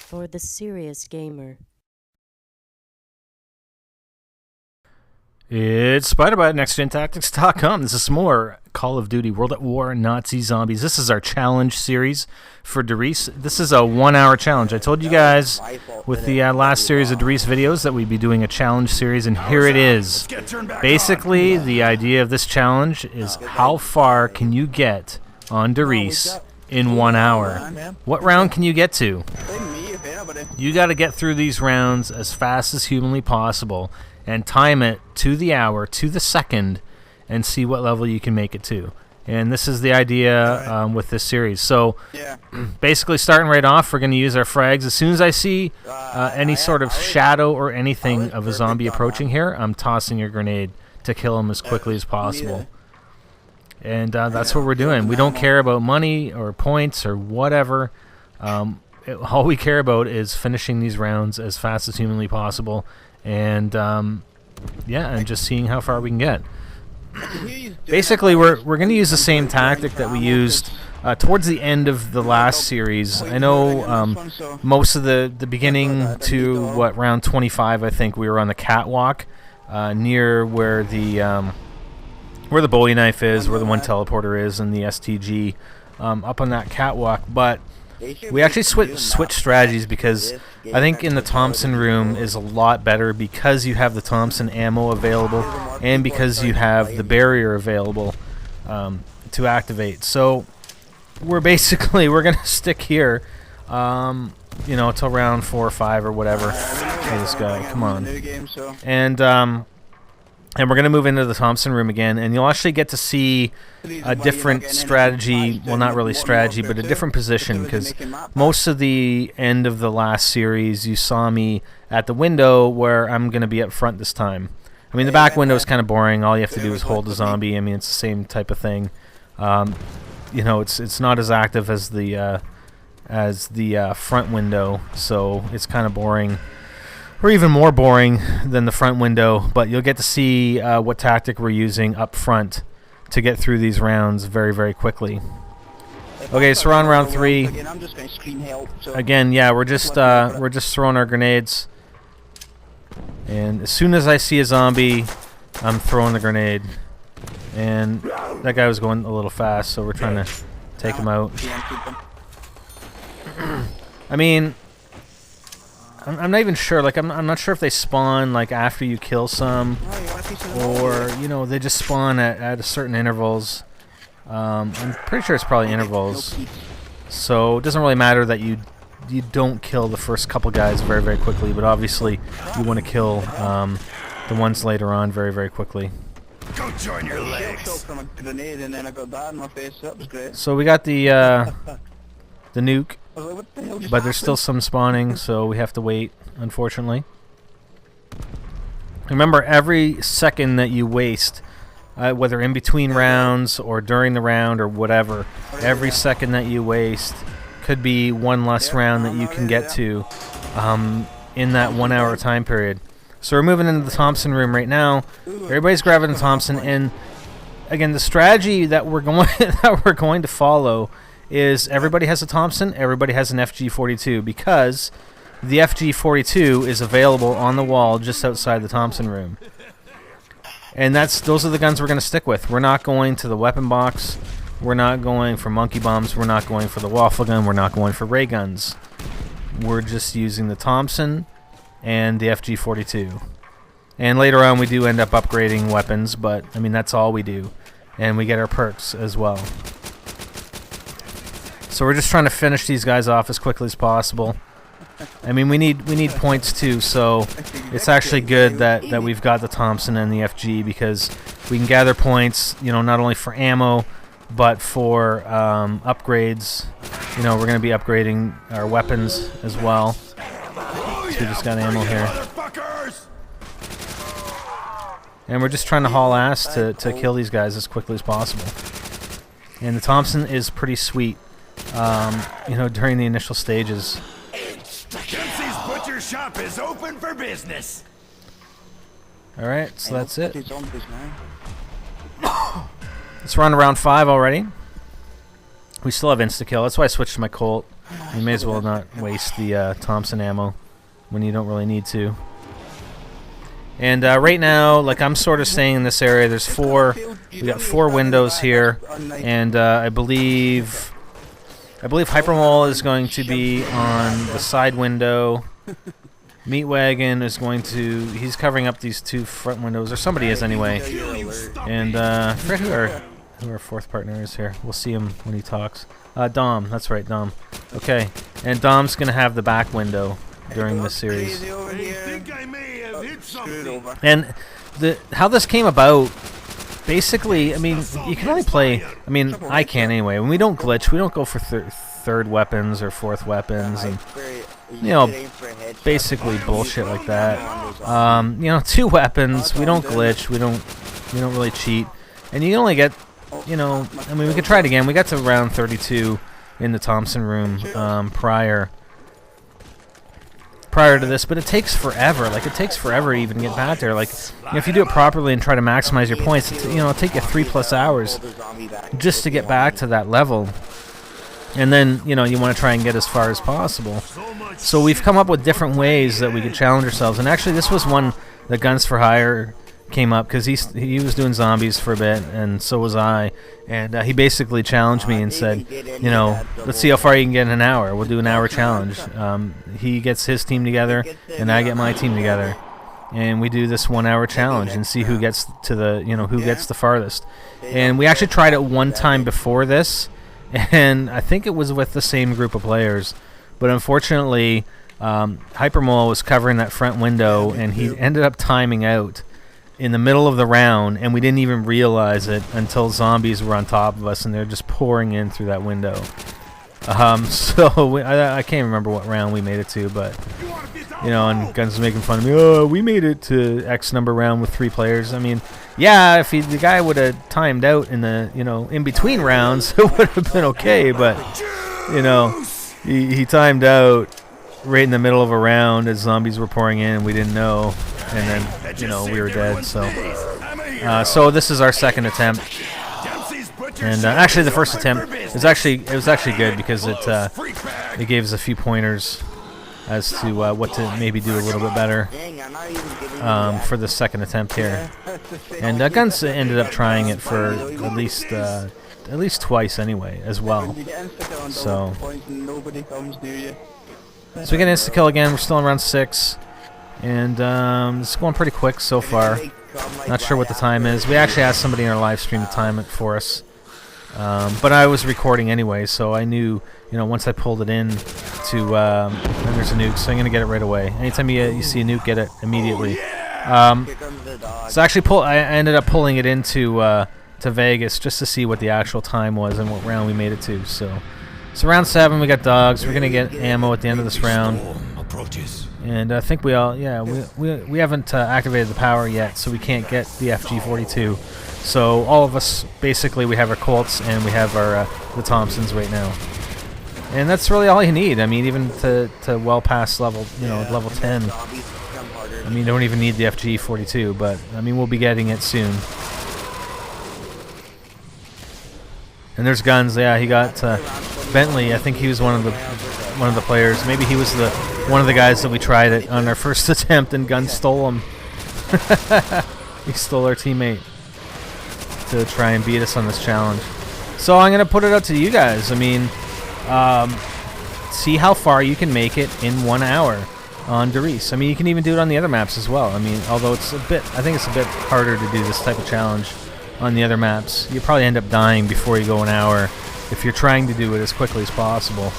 for the serious gamer. It's SpiderBot at NextGenTactics.com. This is some more Call of Duty World at War Nazi Zombies. This is our challenge series for Riese. This is a 1-hour challenge. I told you guys with the last series of Riese videos that we'd be doing a challenge series, and here it is. Basically, the idea of this challenge is how far can you get on Riese in 1 hour? What round can you get to? You got to get through these rounds as fast as humanly possible and time it to the hour, to the second, and see what level you can make it to. And this is the idea with this series. So basically starting right off, we're going to use our frags. As soon as I see any sort of shadow or anything of a zombie approaching here, I'm tossing a grenade to kill him as quickly as possible. And that's what we're doing. We don't care about money or points or whatever. All we care about is finishing these rounds as fast as humanly possible. And yeah, and just seeing how far we can get. Basically, we're going to use the same tactic that we used towards the end of the last series. I know most of the beginning to round 25, I think we were on the catwalk near where the Bowie knife is, where the one teleporter is, and the STG up on that catwalk. But we actually switched strategies because I think in the Thompson Room is a lot better because you have the Thompson ammo available and because you have the barrier available to activate. So we're gonna stick here, you know, till round 4 or 5 or whatever. Hey, this guy, come on, and we're going to move into the Thompson Room again, and you'll actually get to see a different strategy, well, not really strategy, but a different position, because most of the end of the last series, you saw me at the window where I'm going to be up front this time. I mean, the back window is kind of boring. All you have to do is hold the zombie. I mean, it's the same type of thing. You know, it's not as active as the front window, so it's kind of boring. Or even more boring than the front window, but you'll get to see what tactic we're using up front to get through these rounds very, very quickly. Okay, so we're on round 3. Again, yeah, we're just throwing our grenades, and as soon as I see a zombie, I'm throwing the grenade. And that guy was going a little fast, so we're trying to take him out. I mean, I'm not even sure. Like, I'm not sure if they spawn like after you kill some, or you know, they just spawn at certain intervals. I'm pretty sure it's probably intervals. So it doesn't really matter that you don't kill the first couple guys very, very quickly, but obviously you want to kill the ones later on very, very quickly. Go join your legs. So we got the nuke. But there's still some spawning, so we have to wait, unfortunately. Remember, every second that you waste, whether in between rounds or during the round or whatever, every second that you waste could be one less round that you can get to in that 1 hour time period. So we're moving into the Thompson Room right now. Everybody's grabbing the Thompson, and again, the strategy that we're going to follow is everybody has a Thompson, everybody has an FG-42, because the FG-42 is available on the wall just outside the Thompson Room. And those are the guns we're going to stick with. We're not going to the weapon box, we're not going for monkey bombs, we're not going for the waffle gun, we're not going for ray guns. We're just using the Thompson and the FG-42. And later on we do end up upgrading weapons, but I mean, that's all we do. And we get our perks as well. So we're just trying to finish these guys off as quickly as possible. I mean, we need points too, so it's actually good that we've got the Thompson and the FG, because we can gather points, you know, not only for ammo, but for upgrades. You know, we're going to be upgrading our weapons as well. So we just got ammo here. And we're just trying to haul ass to kill these guys as quickly as possible. And the Thompson is pretty sweet. You know, during the initial stages. Dempsey's Butcher Shop is open for business. Alright, so that's it. Let's run around 5 already. We still have insta-kill. That's why I switched to my Colt. You may as well not waste the Thompson ammo when you don't really need to. And right now, like, I'm sort of staying in this area. There's we got 4 windows here, and I believe Hypermole is going to be on the side window. Meat Wagon is he's covering up these 2 front windows, or somebody is anyway. And I forget who our 4th partner is here. We'll see him when he talks. Dom, that's right, Dom. Okay, and Dom's gonna have the back window during this series. And how this came about, basically, I mean, you can only play, I mean, I can anyway. When we don't glitch, we don't go for third weapons or 4th weapons, and, you know, basically bullshit like that. You know, 2 weapons, we don't glitch, we don't really cheat, and you only get, you know, I mean, we could try it again. We got to round 32 in the Thompson Room prior to this, but it takes forever. Like, it takes forever to even get back there. Like, you know, if you do it properly and try to maximize your points, it'll take you 3+ hours just to get back to that level. And then, you know, you want to try and get as far as possible. So we've come up with different ways that we could challenge ourselves. And actually, this was one that Guns for Hire came up, because he was doing zombies for a bit, and so was I. And he basically challenged me and said, you know, let's see how far you can get in an hour. We'll do an hour challenge. He gets his team together, and I get my team together, and we do this 1 hour challenge and see who gets to the, you know, who gets the farthest. And we actually tried it one time before this, and I think it was with the same group of players, but unfortunately, Hypermole was covering that front window, and he ended up timing out in the middle of the round, and we didn't even realize it until zombies were on top of us, and they're just pouring in through that window. So I can't remember what round we made it to, but, you know, and Guns was making fun of me. Oh, we made it to X number round with 3 players. I mean, yeah, if the guy would have timed out in the, you know, in between rounds, it would have been okay. But, you know, he timed out right in the middle of a round as zombies were pouring in, and we didn't know, and then, you know, we were dead. So so this is our 2nd attempt, and actually the first attempt was actually good, because it gave us a few pointers as to what to maybe do a little bit better for the 2nd attempt here. And Guns ended up trying it for at least twice anyway as well. So we get insta-kill again. We're still in round 6, and it's going pretty quick so far. Not sure what the time is. We actually asked somebody in our live stream to time it for us, but I was recording anyway, so I knew, you know, once I pulled it in to, then there's a nuke, so I'm gonna get it right away. Anytime you see a nuke, get it immediately. So actually, I ended up pulling it into to Vegas just to see what the actual time was and what round we made it to. So round 7, we got dogs. We're gonna get ammo at the end of this round, and I think we haven't activated the power yet, so we can't get the FG42. So all of us, basically, we have our Colts and we have our the Thompsons right now, and that's really all you need. I mean, even to well past level, you know, level 10. I mean, you don't even need the FG42, but I mean, we'll be getting it soon. And there's Guns. Yeah, he got Bentley. I think he was one of the players. Maybe he was one of the guys that we tried it on our first attempt, and Guns stole him. He stole our teammate to try and beat us on this challenge. So I'm gonna put it out to you guys. I mean, see how far you can make it in 1 hour on Riese. I mean, you can even do it on the other maps as well. I mean, although I think it's a bit harder to do this type of challenge on the other maps. You probably end up dying before you go an hour if you're trying to do it as quickly as possible.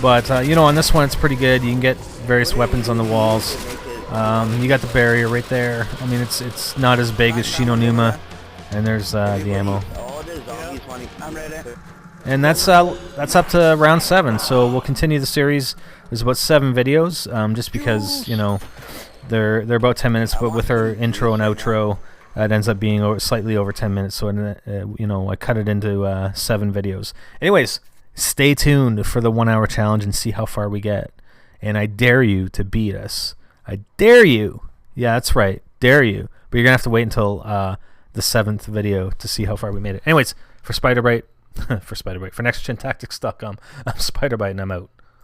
But you know, on this one it's pretty good. You can get various weapons on the walls. You got the barrier right there. I mean, it's not as big as Shinonuma, and there's the ammo. And that's up to round 7. So we'll continue the series. There's about 7 videos, just because, you know, they're about 10 minutes, but with our intro and outro, it ends up being slightly over 10 minutes. So you know, I cut it into 7 videos. Anyways, stay tuned for the 1 hour challenge and see how far we get. And I dare you to beat us. I dare you. Yeah, that's right. Dare you. But you're gonna have to wait until the 7th video to see how far we made it. Anyways, for Spider Bright, for Spiderbite. For NextGenTactics.com, I'm Spiderbite and I'm out.